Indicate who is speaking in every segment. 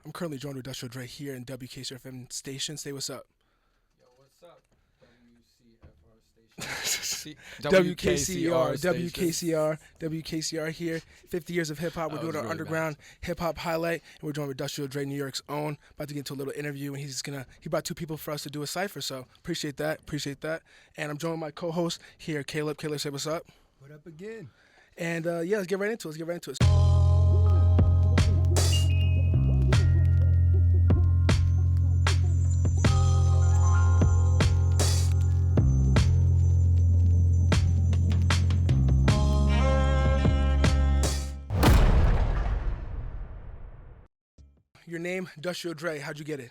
Speaker 1: I'm currently joined with Dustrial Dre here in WKCR FM station. Say what's up.
Speaker 2: Yo, what's up? WCFR station.
Speaker 1: WKCR,
Speaker 2: station.
Speaker 1: WKCR here. 50 years of hip hop. We're
Speaker 2: That
Speaker 1: doing
Speaker 2: was
Speaker 1: our
Speaker 2: really
Speaker 1: underground hip hop highlight, and we're joined with Dustrial Dre, New York's own. About to get into a little interview, and he brought two people for us to do a cipher. So appreciate that. And I'm joined with my co-host here, Caleb. Caleb, say what's up.
Speaker 3: What up again?
Speaker 1: And yeah, let's get right into it. Your name, Dustrial Dre. How'd you get it?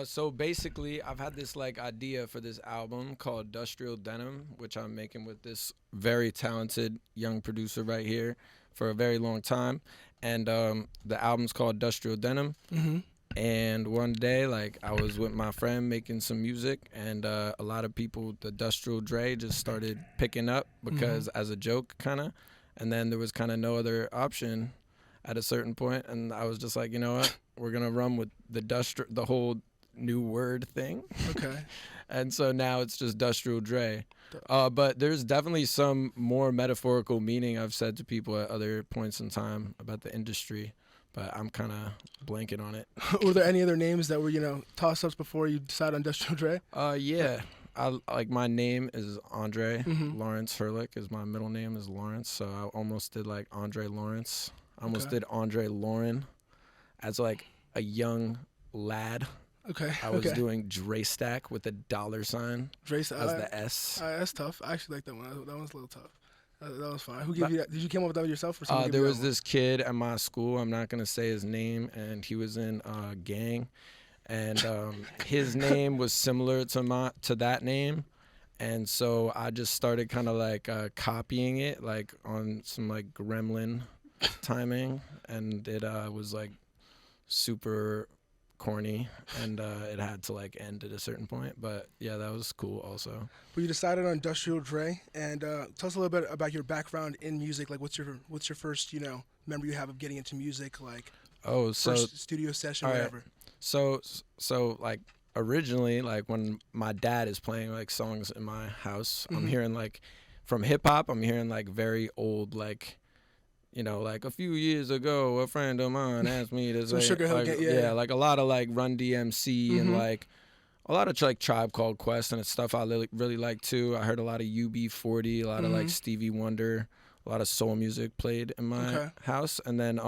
Speaker 2: So basically, I've had this idea for this album called Dustrial Denim, which I'm making with this very talented young producer right here for a very long time. And the album's called Dustrial Denim.
Speaker 1: Mm-hmm.
Speaker 2: And one day, I was with my friend making some music, and a lot of people, the Dustrial Dre, just started picking up because as a joke, kind of. And then there was kind of no other option at a certain point, and I was just like, you know what, we're gonna run with the whole new word thing.
Speaker 1: Okay.
Speaker 2: And so now it's just Dustrial Dre. But there's definitely some more metaphorical meaning I've said to people at other points in time about the industry, but I'm kind of blanking on it.
Speaker 1: Were there any other names that were, toss-ups before you decided on Dustrial Dre?
Speaker 2: Yeah. My name is Andre.
Speaker 1: Mhm.
Speaker 2: Lawrence Hurlick is my middle name, is Lawrence, so I almost did Andre Lawrence. I almost
Speaker 1: Okay.
Speaker 2: did Andre Lauren as a young lad.
Speaker 1: Okay.
Speaker 2: I was doing Dre Stack with a $sign
Speaker 1: Dre
Speaker 2: as the S.
Speaker 1: that's tough. I actually like that one. That one's a little tough. That was fine. Who gave you that? Did you come up with that yourself or someone gave
Speaker 2: There
Speaker 1: you
Speaker 2: was
Speaker 1: that one?
Speaker 2: this kid at my school. I'm not gonna say his name, and he was in a gang, and his name was similar to that name, and so I just started kind of copying it on some gremlin timing, and it was super corny, and it had to end at a certain point. But yeah, that was cool also.
Speaker 1: But you decided on Dustrial Dre, and tell us a little bit about your background in music. What's your first memory you have of getting into music? First studio session,
Speaker 2: all right.
Speaker 1: whatever.
Speaker 2: So originally, when my dad is playing songs in my house, I'm hearing from hip hop, I'm hearing very old a few years ago, a friend of mine asked me to say,
Speaker 1: Sugar Hill
Speaker 2: a lot of Run DMC and a lot of Tribe Called Quest, and it's stuff I really like too. I heard a lot of UB40, a lot of Stevie Wonder, a lot of soul music played in my house. And then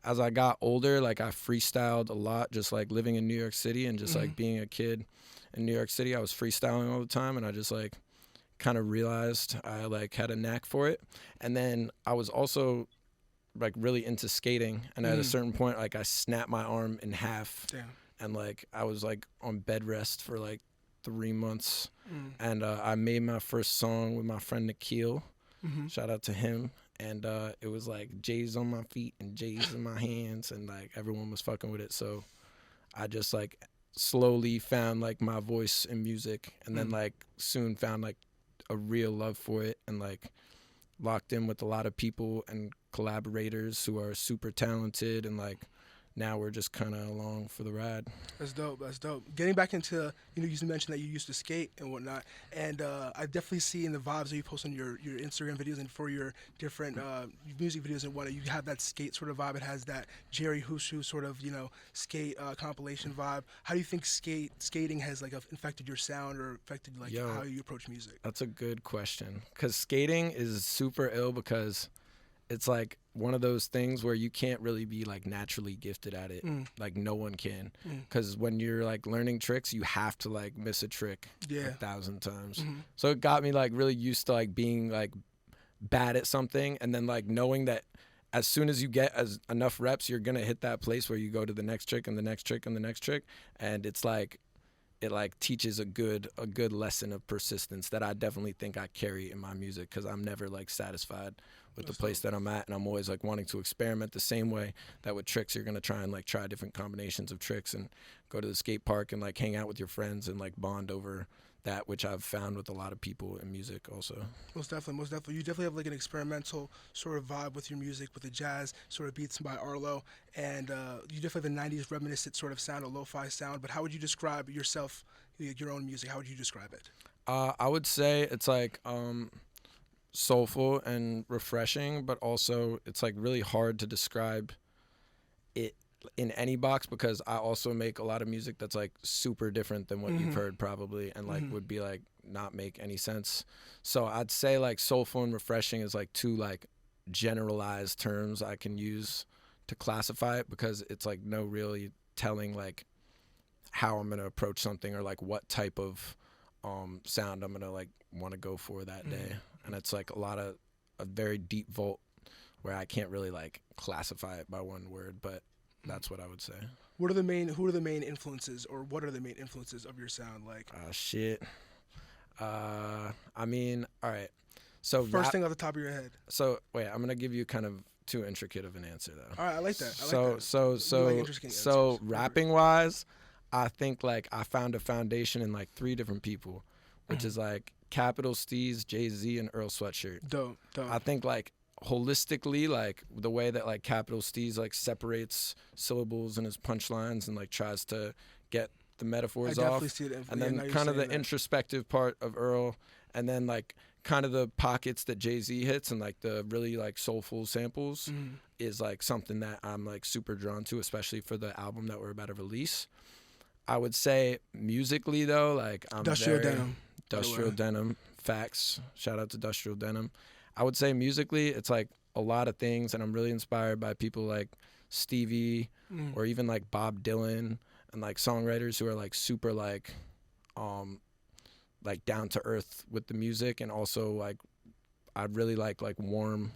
Speaker 2: as I got older, I freestyled a lot, just living in New York City and just being a kid in New York City. I was freestyling all the time, and I just kind of realized I had a knack for it. And then I was also really into skating, and at a certain point I snapped my arm in half.
Speaker 1: Damn.
Speaker 2: And I was on bed rest for 3 months. And I made my first song with my friend Nikhil. Shout out to him. And it was J's on my feet and J's in my hands, and everyone was fucking with it. So I just slowly found my voice in music, and then soon found a real love for it, and locked in with a lot of people and collaborators who are super talented, and now we're just kind of along for the ride.
Speaker 1: That's dope. Getting back into, you mentioned that you used to skate and whatnot, and I definitely see in the vibes that you post on your Instagram videos and for your different music videos and whatnot, you have that skate sort of vibe. It has that Jerry Hooshu sort of, skate compilation vibe. How do you think skating has affected your sound or affected how you approach music?
Speaker 2: That's a good question, because skating is super ill, because it's one of those things where you can't really be naturally gifted at it. No one can, because when you're learning tricks, you have to miss a trick 1,000 times. So it got me really used to being bad at something, and then knowing that as soon as you get enough reps, you're gonna hit that place where you go to the next trick and the next trick and the next trick, and it's it teaches a good lesson of persistence that I definitely think I carry in my music, because I'm never satisfied with the place that I'm at, and I'm always wanting to experiment the same way that with tricks you're gonna try and try different combinations of tricks and go to the skate park and hang out with your friends and bond over that, which I've found with a lot of people in music also.
Speaker 1: Most definitely. You definitely have like an experimental sort of vibe with your music, with the jazz sort of beats by Arlo, and you definitely have a '90s reminiscent sort of sound, a lo-fi sound. But how would you describe yourself, your own music? How would you describe it?
Speaker 2: I would say it's like soulful and refreshing, but also it's like really hard to describe it in any box, because I also make a lot of music that's like super different than what you've heard probably, and like would be like not make any sense. So I'd say like soulful and refreshing is like two like generalized terms I can use to classify it, because it's like no really telling like how I'm gonna approach something or like what type of sound I'm gonna like want to go for that day. And it's like a very deep vault where I can't really like classify it by one word, but that's what I would say.
Speaker 1: Who are the main influences, or what are the main influences of your sound? Like,
Speaker 2: shit. I mean, all right. So
Speaker 1: first thing off the top of your head.
Speaker 2: So wait, I'm gonna give you kind of too intricate of an answer though.
Speaker 1: All right, I like that.
Speaker 2: So rapping wise, I think like I found a foundation in like 3 different people, which is like Capital Steez, Jay-Z, and Earl Sweatshirt.
Speaker 1: Dope.
Speaker 2: I think like holistically, like the way that like Capital Steez like separates syllables in his punchlines and like tries to get the metaphors off, and then kind of the introspective part of Earl, and then like kind of the pockets that Jay-Z hits and like the really like soulful samples is like something that I'm like super drawn to, especially for the album that we're about to release. I would say musically though, like I'm
Speaker 1: Dustrial
Speaker 2: Denim, facts. Shout out to Dustrial Denim. I would say musically, it's like a lot of things, and I'm really inspired by people like Stevie or even like Bob Dylan, and like songwriters who are like super like down to earth with the music, and also like I really like warm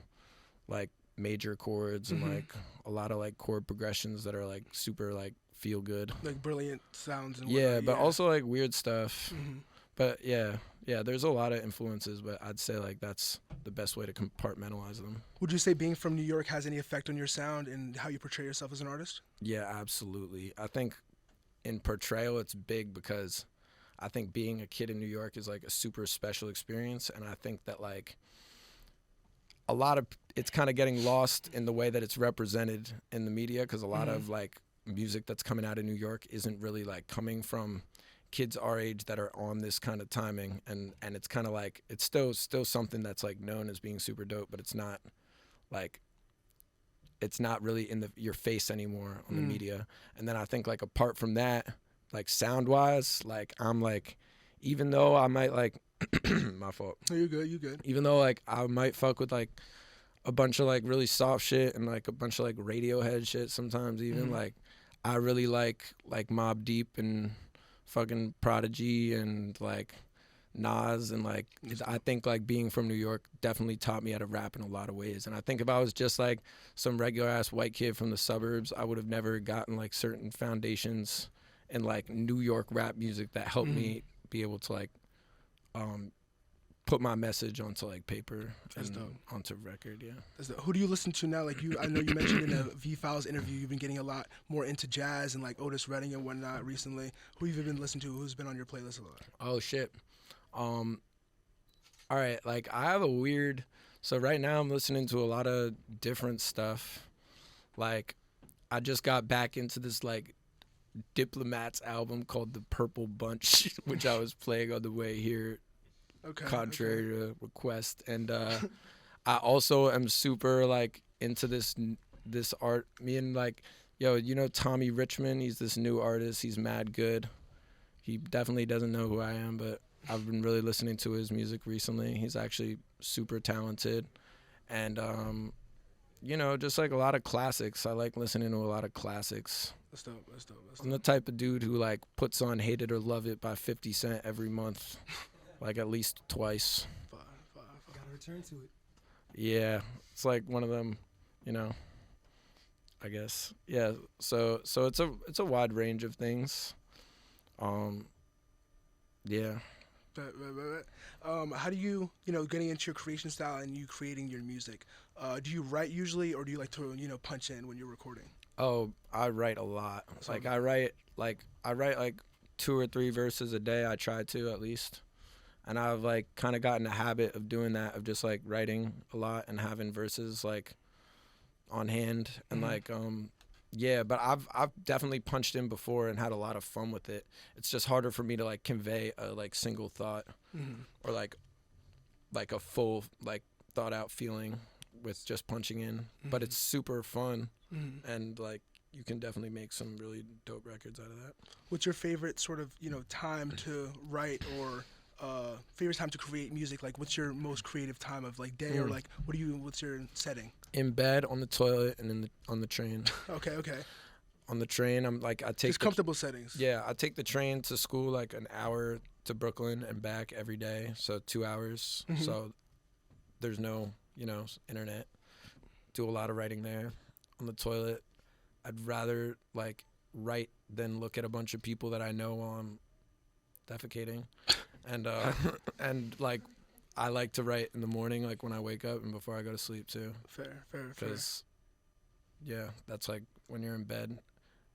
Speaker 2: like major chords and like a lot of like chord progressions that are like super like feel good, like
Speaker 1: brilliant sounds and
Speaker 2: but also like weird stuff. But yeah, there's a lot of influences, but I'd say like that's the best way to compartmentalize them.
Speaker 1: Would you say being from New York has any effect on your sound and how you portray yourself as an artist?
Speaker 2: Yeah, absolutely. I think in portrayal it's big, because I think being a kid in New York is like a super special experience, and I think that like a lot of it's kind of getting lost in the way that it's represented in the media, because a lot of like music that's coming out of New York isn't really like coming from kids our age that are on this kind of timing, and it's kind of like it's still something that's like known as being super dope, but it's not really in your face anymore on the media. And then I think like apart from that, like sound wise, like I'm like, even though I might like my fault.
Speaker 1: No, you good.
Speaker 2: Even though like I might fuck with like a bunch of like really soft shit and like a bunch of like Radiohead shit sometimes, even like I really like Mobb Deep and fucking Prodigy and like Nas, and like I think like being from New York definitely taught me how to rap in a lot of ways. And I think if I was just like some regular ass white kid from the suburbs, I would have never gotten like certain foundations in like New York rap music that helped me be able to like put my message onto like paper and onto record. Yeah.
Speaker 1: That's dope. Who do you listen to now? Like I know you mentioned in a V-Files interview you've been getting a lot more into jazz and like Otis Redding and whatnot recently. Who have you been listening to? Who's been on your playlist a lot?
Speaker 2: Oh shit. All right, like I have so right now I'm listening to a lot of different stuff. Like I just got back into this like Diplomats album called The Purple Bunch, which I was playing on the way here. Contrary to request. And I also am super like into this art. Me and like, you know Tommy Richmond, he's this new artist. He's mad good. He definitely doesn't know who I am, but I've been really listening to his music recently. He's actually super talented. And just like a lot of classics. I like listening to a lot of classics.
Speaker 1: That's dope.
Speaker 2: I'm the type of dude who like puts on Hate It or Love It by 50 Cent every month. Like at least twice.
Speaker 3: Gotta return to it.
Speaker 2: Yeah, it's like one of them, I guess. Yeah, so it's a wide range of things. Yeah.
Speaker 1: How do you, getting into your creation style and you creating your music, do you write usually, or do you like to, punch in when you're recording?
Speaker 2: Oh, I write a lot. Like I write like 2 or 3 verses a day. I try to, at least. And I've like kind of gotten a habit of doing that, of just like writing a lot and having verses like on hand and like yeah, but I've definitely punched in before and had a lot of fun with it. It's just harder for me to like convey a like single thought or like a full like thought out feeling with just punching in. But it's super fun and like you can definitely make some really dope records out of that.
Speaker 1: What's your favorite sort of, time to write or favorite time to create music? Like, what's your most creative time of like day or like what's your setting?
Speaker 2: In bed, on the toilet, and on the train.
Speaker 1: Okay.
Speaker 2: On the train, I'm like, I take
Speaker 1: just comfortable settings.
Speaker 2: Yeah, I take the train to school like an hour to Brooklyn and back every day, so 2 hours. So there's no, internet. Do a lot of writing there. On the toilet, I'd rather like write than look at a bunch of people that I know while I'm defecating. And and like I like to write in the morning, like when I wake up and before I go to sleep too.
Speaker 1: Fair.
Speaker 2: Because yeah, that's like when you're in bed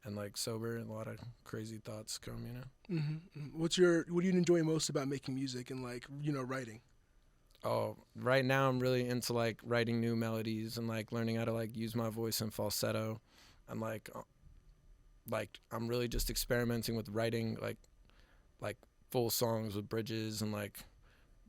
Speaker 2: and like sober, and a lot of crazy thoughts come,
Speaker 1: What do you enjoy most about making music and like writing?
Speaker 2: Oh, right now I'm really into like writing new melodies and like learning how to like use my voice in falsetto, and like I'm really just experimenting with writing like full songs with bridges, and like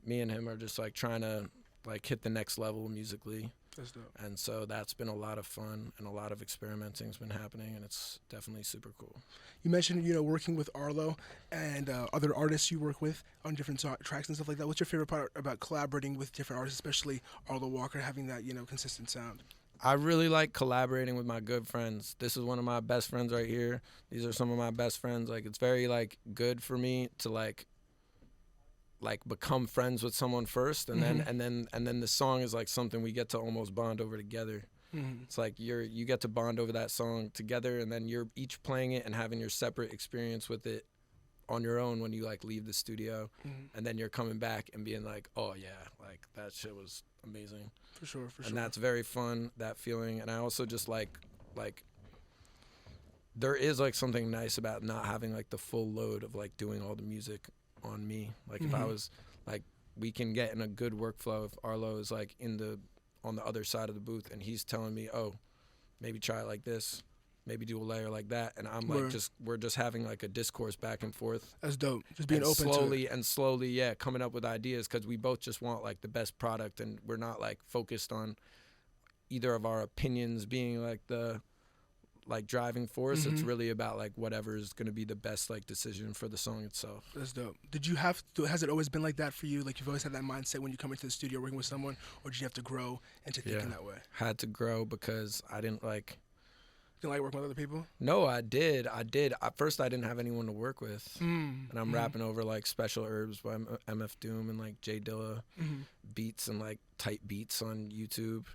Speaker 2: me and him are just like trying to like hit the next level musically.
Speaker 1: That's dope.
Speaker 2: And so that's been a lot of fun, and a lot of experimenting's been happening, and it's definitely super cool.
Speaker 1: You mentioned working with Arlo and other artists you work with on different tracks and stuff like that. What's your favorite part about collaborating with different artists, especially Arlo Walker, having that consistent sound?
Speaker 2: I really like collaborating with my good friends. This is one of my best friends right here. These are some of my best friends. Like, it's very like good for me to like become friends with someone first, and then the song is like something we get to almost bond over together. It's like you get to bond over that song together, and then you're each playing it and having your separate experience with it on your own when you like leave the studio, and then you're coming back and being like, oh yeah, like that shit was amazing.
Speaker 1: For sure.
Speaker 2: And that's very fun, that feeling. And I also just like there is like something nice about not having like the full load of like doing all the music on me. Like if I was like, we can get in a good workflow if Arlo is like on the other side of the booth and he's telling me, oh, maybe try it like this, maybe do a layer like that, and I'm like, we're just having like a discourse back and forth.
Speaker 1: That's dope. Just being open
Speaker 2: slowly
Speaker 1: to it.
Speaker 2: And slowly, yeah, coming up with ideas, because we both just want like the best product, and we're not like focused on either of our opinions being like the like driving force. It's really about like whatever is going to be the best like decision for the song itself.
Speaker 1: That's dope. Has it always been like that for you? Like, you've always had that mindset when you come into the studio working with someone, or did you have to grow into thinking that way?
Speaker 2: Had to grow, because I didn't like
Speaker 1: working with other people?
Speaker 2: No, I did. At first, I didn't have anyone to work with. And I'm rapping over like Special Herbs by MF Doom and like J Dilla beats and like tight beats on YouTube.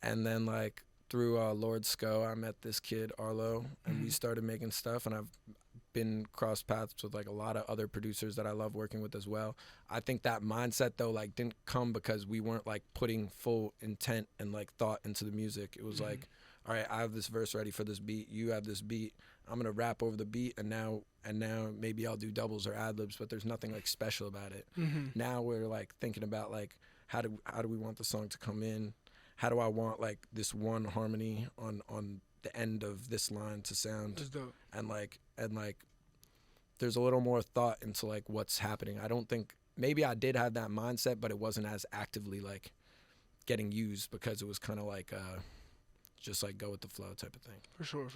Speaker 2: And then like through Lord Sco, I met this kid Arlo, and we started making stuff, and I've been cross paths with like a lot of other producers that I love working with as well. I think that mindset though like didn't come because we weren't like putting full intent and like thought into the music. It was like, all right, I have this verse ready for this beat, you have this beat, I'm gonna rap over the beat, and now maybe I'll do doubles or ad-libs, but there's nothing like special about it. Now we're like thinking about like how do we want the song to come in? How do I want like this one harmony on the end of this line to sound?
Speaker 1: That's dope.
Speaker 2: And like there's a little more thought into like what's happening. I don't think, maybe I did have that mindset, but it wasn't as actively like getting used, because it was kind of like just like go with the flow type of thing.
Speaker 1: For sure.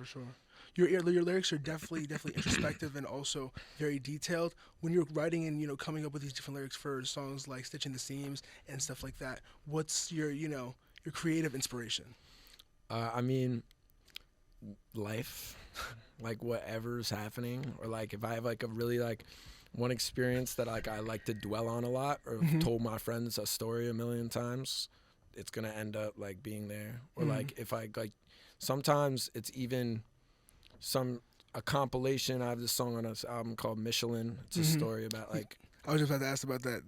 Speaker 1: Your lyrics are definitely introspective and also very detailed. When you're writing and coming up with these different lyrics for songs like Stitching the Seams and stuff like that, what's your your creative inspiration?
Speaker 2: I mean, life, like whatever's happening, or like if I have like a really like one experience that like I like to dwell on a lot, or told my friends a story a million times, it's gonna end up like being there. Or like if I like, sometimes it's even a compilation. I have this song on this album called Michelin. It's a story about like
Speaker 1: I was just about to ask about that.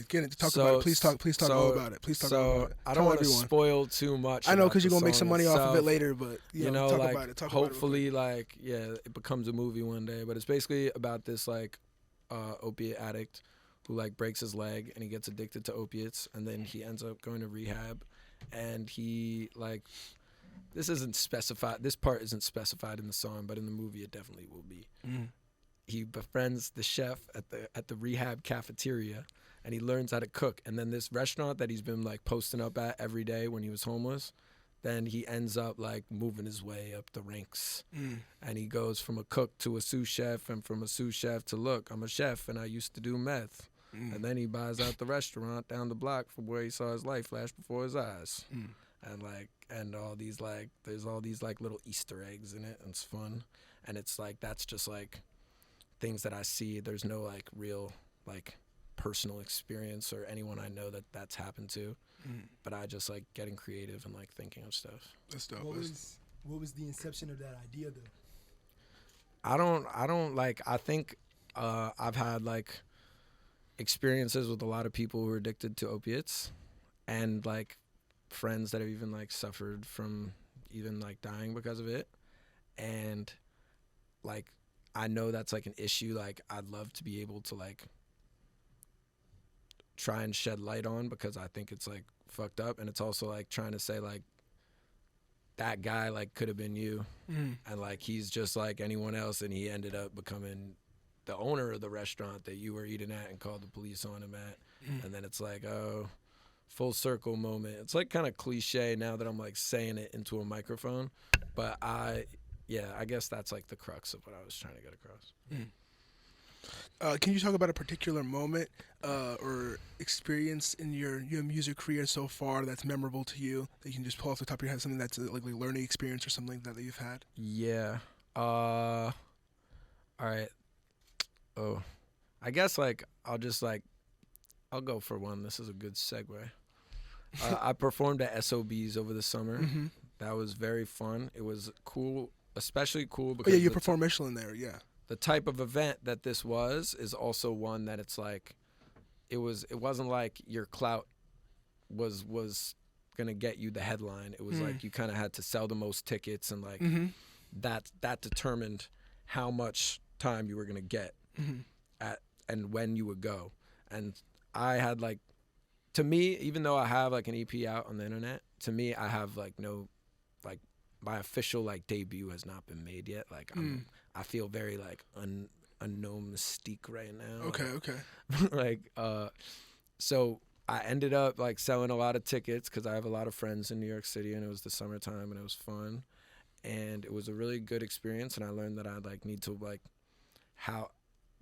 Speaker 1: Get it. Talk about it. Please talk all about it. Please talk all about it.
Speaker 2: I don't want to spoil too much.
Speaker 1: I know because you're gonna make some money
Speaker 2: itself.
Speaker 1: off of it later, but you know, talk
Speaker 2: like,
Speaker 1: about it.
Speaker 2: Hopefully, like, it becomes a movie one day. But it's basically about this like opiate addict who like breaks his leg and he gets addicted to opiates, and then he ends up going to rehab, and he like. This isn't specified. This part isn't specified in the song, but in the movie, it definitely will be. He befriends the chef at the rehab cafeteria, and he learns how to cook. And then this restaurant that he's been like posting up at every day when he was homeless, then he ends up like moving his way up the ranks, and he goes from a cook to a sous chef, and from a sous chef to look, I'm a chef and I used to do meth. And then he buys out the restaurant down the block from where he saw his life flash before his eyes. And all these like there's all these like little Easter eggs in it, and it's fun. And it's like that's just like things that I see. There's no like real like personal experience or anyone I know that's happened to. But I just like getting creative and like thinking of stuff.
Speaker 1: That's dope.
Speaker 3: What was the inception of that idea though?
Speaker 2: I don't like I think I've had like experiences with a lot of people who are addicted to opiates, and like friends that have even like suffered from even like dying because of it. And like I know that's like an issue like I'd love to be able to like try and shed light on, because I think it's like fucked up. And it's also like trying to say like that guy like could have been you, and like he's just like anyone else, and he ended up becoming the owner of the restaurant that you were eating at and called the police on him at. And then it's like, oh, full circle moment. It's like kind of cliche now that I'm like saying it into a microphone, but I guess that's like the crux of what I was trying to get across.
Speaker 1: Can you talk about a particular moment or experience in your music career so far that's memorable to you that you can just pull off the top of your head, something that's like a learning experience or something that you've had?
Speaker 2: Yeah. All right. Oh, I guess like I'll go for one. This is a good segue. I performed at SOBs over the summer. That was very fun. It was cool, especially cool because
Speaker 1: you performed Michelin there, yeah.
Speaker 2: The type of event that this was is also one that it's like, it wasn't like your clout was gonna get you the headline. It was like you kind of had to sell the most tickets, and like that determined how much time you were gonna get at and when you would go. And I had like, to me, even though I have like an EP out on the internet, to me I have like no, like my official like debut has not been made yet. Like I feel very like unknown mystique right now.
Speaker 1: Okay.
Speaker 2: Like so I ended up like selling a lot of tickets because I have a lot of friends in New York City, and it was the summertime and it was fun, and it was a really good experience. And I learned that I like need to like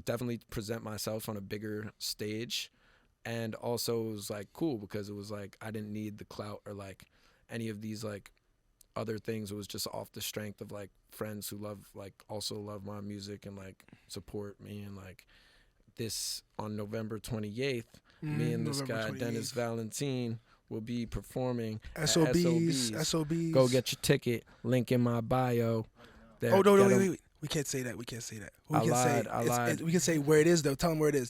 Speaker 2: definitely present myself on a bigger stage. And also it was like cool because it was like I didn't need the clout or like any of these like other things. It was just off the strength of like friends who also love my music and like support me. And like this on November 28th, me and this guy
Speaker 1: 28th.
Speaker 2: Dennis Valentine will be performing
Speaker 1: SOBs.
Speaker 2: Go get your ticket. Link in my bio.
Speaker 1: Oh no, wait. We can't say that. I lied. We can say where it is though. Tell them where it is.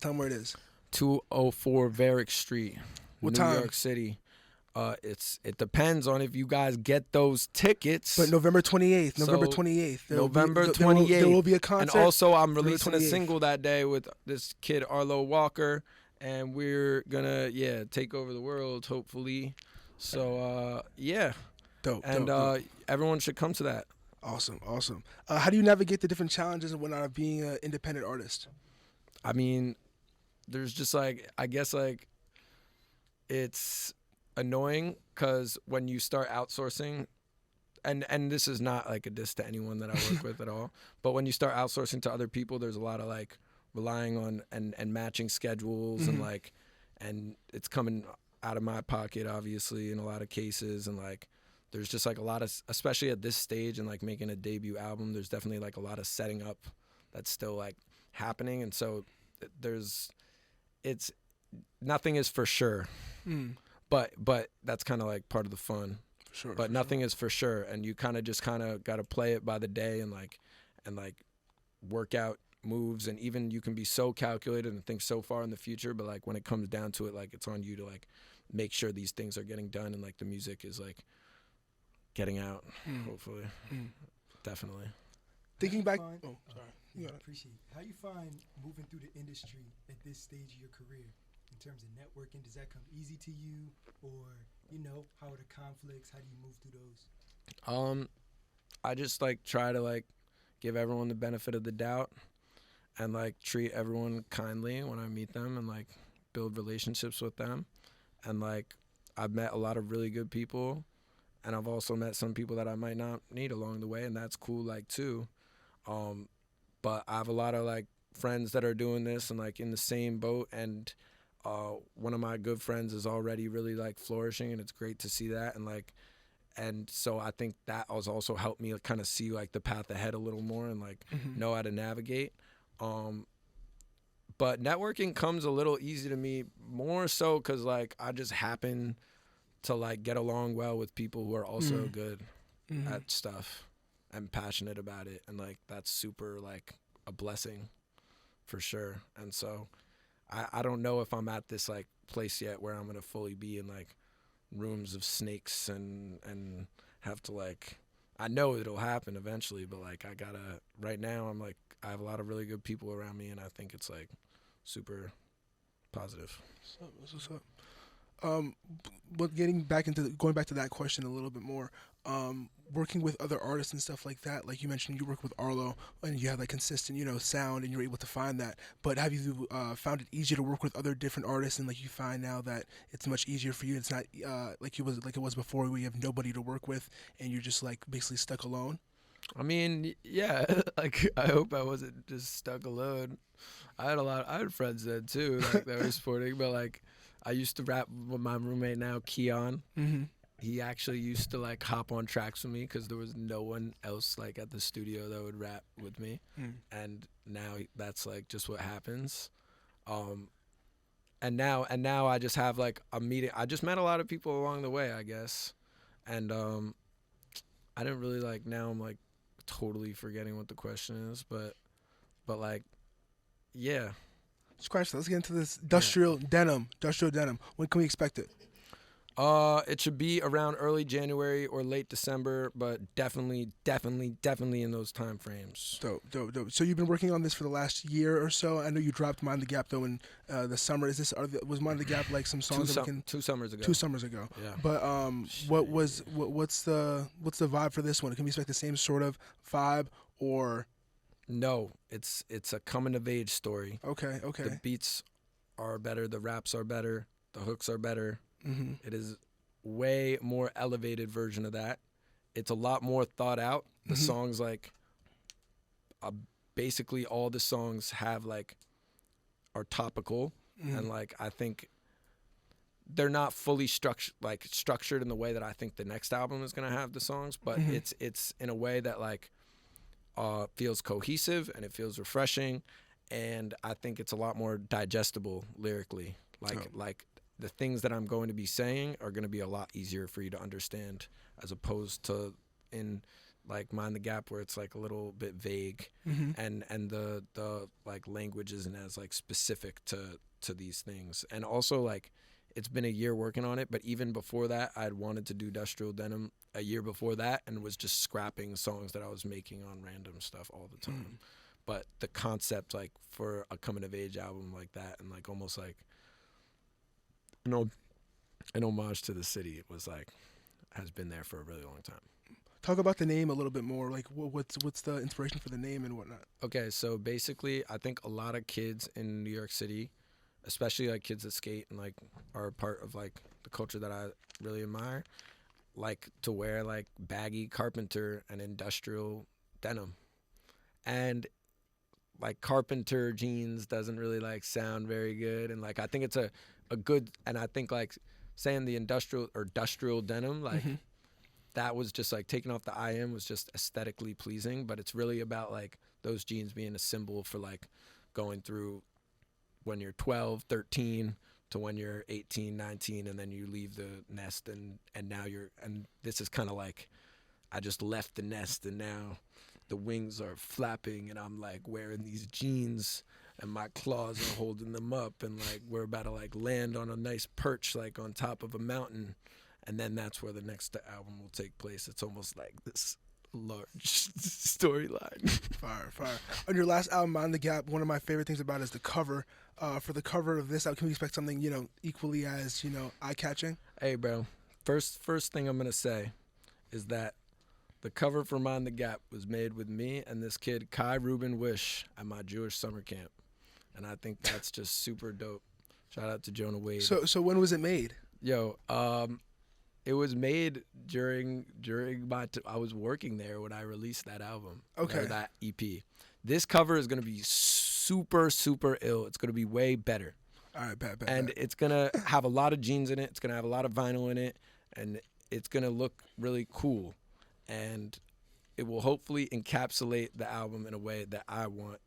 Speaker 2: 204 Varick Street,
Speaker 1: What
Speaker 2: New
Speaker 1: time?
Speaker 2: York City. It depends on if you guys get those tickets.
Speaker 1: But November 28th.
Speaker 2: November 28th.
Speaker 1: There will be a concert.
Speaker 2: And also I'm releasing a
Speaker 1: 28th.
Speaker 2: single that day with this kid Arlo Walker, and we're gonna take over the world hopefully. So
Speaker 1: Dope.
Speaker 2: Everyone should come to that.
Speaker 1: Awesome. How do you navigate the different challenges and whatnot of being an independent artist?
Speaker 2: I mean, there's just like, I guess like it's annoying because when you start outsourcing, and this is not like a diss to anyone that I work with at all, but when you start outsourcing to other people, there's a lot of like relying on and matching schedules and like, and it's coming out of my pocket obviously in a lot of cases. And like, there's just like a lot of, especially at this stage and like making a debut album, there's definitely like a lot of setting up that's still like happening. And so nothing is for sure, but that's kind of like part of the fun.
Speaker 1: For sure.
Speaker 2: But nothing is for sure, and you kind of got to play it by the day and like work out moves, and even you can be so calculated and think so far in the future, but like when it comes down to it, like it's on you to like make sure these things are getting done and like the music is like getting out, hopefully. Definitely.
Speaker 1: Thinking back,
Speaker 3: Sorry.
Speaker 1: You
Speaker 3: Yeah,
Speaker 1: got it.
Speaker 3: appreciate it. How you find moving through the industry at this stage of your career in terms of networking? Does that come easy to you, or how are the conflicts? How do you move through those?
Speaker 2: I just like try to like give everyone the benefit of the doubt and like treat everyone kindly when I meet them and like build relationships with them. And like I've met a lot of really good people, and I've also met some people that I might not meet along the way, and that's cool like too. But I have a lot of like friends that are doing this and like in the same boat, and one of my good friends is already really like flourishing, and it's great to see that. And so I think that has also helped me kind of see like the path ahead a little more and like know how to navigate. But networking comes a little easy to me, more so because like I just happen to like get along well with people who are also good at stuff and passionate about it, and like that's super like a blessing for sure. And so I don't know if I'm at this like place yet where I'm gonna fully be in like rooms of snakes and have to like, I know it'll happen eventually, but like I gotta, right now I'm like, I have a lot of really good people around me, and I think it's like super positive.
Speaker 1: That's what's up. But going back to that question a little bit more, working with other artists and stuff like that, like you mentioned, you work with Arlo and you have like consistent, sound, and you're able to find that. But have you found it easier to work with other different artists, and like you find now that it's much easier for you? It's not like it was before, where you have nobody to work with and you're just like basically stuck alone.
Speaker 2: I mean, yeah, like I hope I wasn't just stuck alone. I had friends then too, like that were supporting, but like I used to rap with my roommate now, Keon. He actually used to like hop on tracks with me because there was no one else like at the studio that would rap with me, and now that's like just what happens. And now I just have like a meeting. I just met a lot of people along the way, I guess, and I didn't really like. Now I'm like totally forgetting what the question is, but like, yeah.
Speaker 1: Scratch that. Let's get into this Dustrial Denim. Dustrial Denim. When can we expect it?
Speaker 2: It should be around early January or late December, but definitely in those time frames.
Speaker 1: Dope. So you've been working on this for the last year or so. I know you dropped Mind the Gap though in the summer. Was Mind the Gap like some songs that we can?
Speaker 2: 2 summers ago.
Speaker 1: 2 summers ago.
Speaker 2: Yeah.
Speaker 1: But what's the vibe for this one? Can we expect the same sort of vibe, or?
Speaker 2: No, it's a coming of age story.
Speaker 1: Okay.
Speaker 2: The beats are better, the raps are better, the hooks are better. It is way more elevated version of that. It's a lot more thought out. The songs like basically all the songs have like are topical, and like I think they're not fully structured in the way that I think the next album is gonna have the songs, but it's in a way that like feels cohesive and it feels refreshing, and I think it's a lot more digestible lyrically. Like the things that I'm going to be saying are going to be a lot easier for you to understand, as opposed to in like Mind the Gap, where it's like a little bit vague, and the like language isn't as like specific to these things. And also like it's been a year working on it, but even before that, I'd wanted to do Dustrial Denim a year before that, and was just scrapping songs that I was making on random stuff all the time. But the concept like for a coming of age album like that, and like almost like an homage to the city, it was like has been there for a really long time.
Speaker 1: Talk about the name a little bit more. Like what's the inspiration for the name and whatnot? Okay,
Speaker 2: so basically I think a lot of kids in New York City, especially like kids that skate and like are a part of like the culture that I really admire, like to wear like baggy carpenter and industrial denim. And like carpenter jeans doesn't really like sound very good, and like I think it's a good, and I think like saying the industrial denim, like that was just like taking off the IM was just aesthetically pleasing, but it's really about like those jeans being a symbol for like going through when you're 12, 13 to when you're 18, 19, and then you leave the nest, and now and this is kind of like I just left the nest, and now the wings are flapping and I'm like wearing these jeans and my claws are holding them up and like we're about to like land on a nice perch like on top of a mountain, and then that's where the next album will take place. It's almost like this large storyline.
Speaker 1: Fire. On your last album, On the Gap, one of my favorite things about it is the cover. For the cover of this album, can we expect something, equally as, eye-catching?
Speaker 2: Hey, bro. First thing I'm going to say is that the cover for Mind the Gap was made with me and this kid, Kai Ruben Wish, at my Jewish summer camp. And I think that's just super dope. Shout out to Jonah Wade.
Speaker 1: So when was it made?
Speaker 2: Yo, it was made during my I was working there when I released that album.
Speaker 1: Okay.
Speaker 2: Or that EP. This cover is going to be super, super ill. It's going to be way better.
Speaker 1: All right, bet.
Speaker 2: And it's going to have a lot of jeans in it. It's going to have a lot of vinyl in it. And it's going to look really cool. And it will hopefully encapsulate the album in a way that I want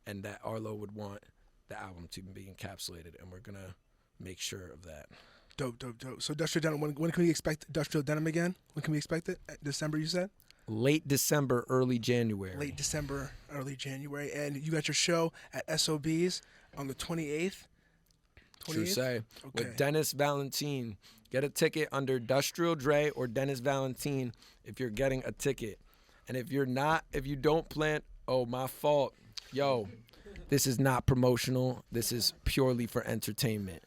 Speaker 2: and that Arlo would want the album to be encapsulated. And we're going to make sure of that.
Speaker 1: Dope. So Dustrial Denim, when can we expect Dustrial Denim again? When can we expect it? December, you said?
Speaker 2: Late December, early January.
Speaker 1: Late December, early January. And you got your show at SOB's on the 28th?
Speaker 2: True say.
Speaker 1: Okay.
Speaker 2: With Dennis Valentine. Get a ticket under Dustrial Dre or Dennis Valentine if you're getting a ticket. And if you don't plan, oh, my fault. Yo, this is not promotional. This is purely for entertainment.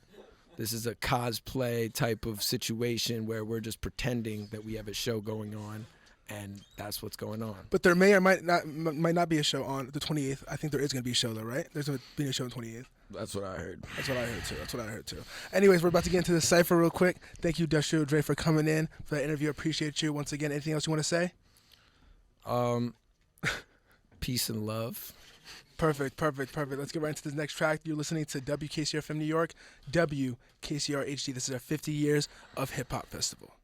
Speaker 2: This is a cosplay type of situation where we're just pretending that we have a show going on, and that's what's going on.
Speaker 1: But there may or might not be a show on the 28th. I think there is going to be a show, though, right? There's going to be a show on the 28th.
Speaker 2: That's what I heard.
Speaker 1: That's what I heard, too. Anyways, we're about to get into the cypher real quick. Thank you, Dustrial Dre, for coming in for that interview. Appreciate you. Once again, anything else you want to say?
Speaker 2: Peace and love.
Speaker 1: Perfect. Let's get right into this next track. You're listening to WKCR from New York, WKCR HD. This is our 50 years of hip hop festival.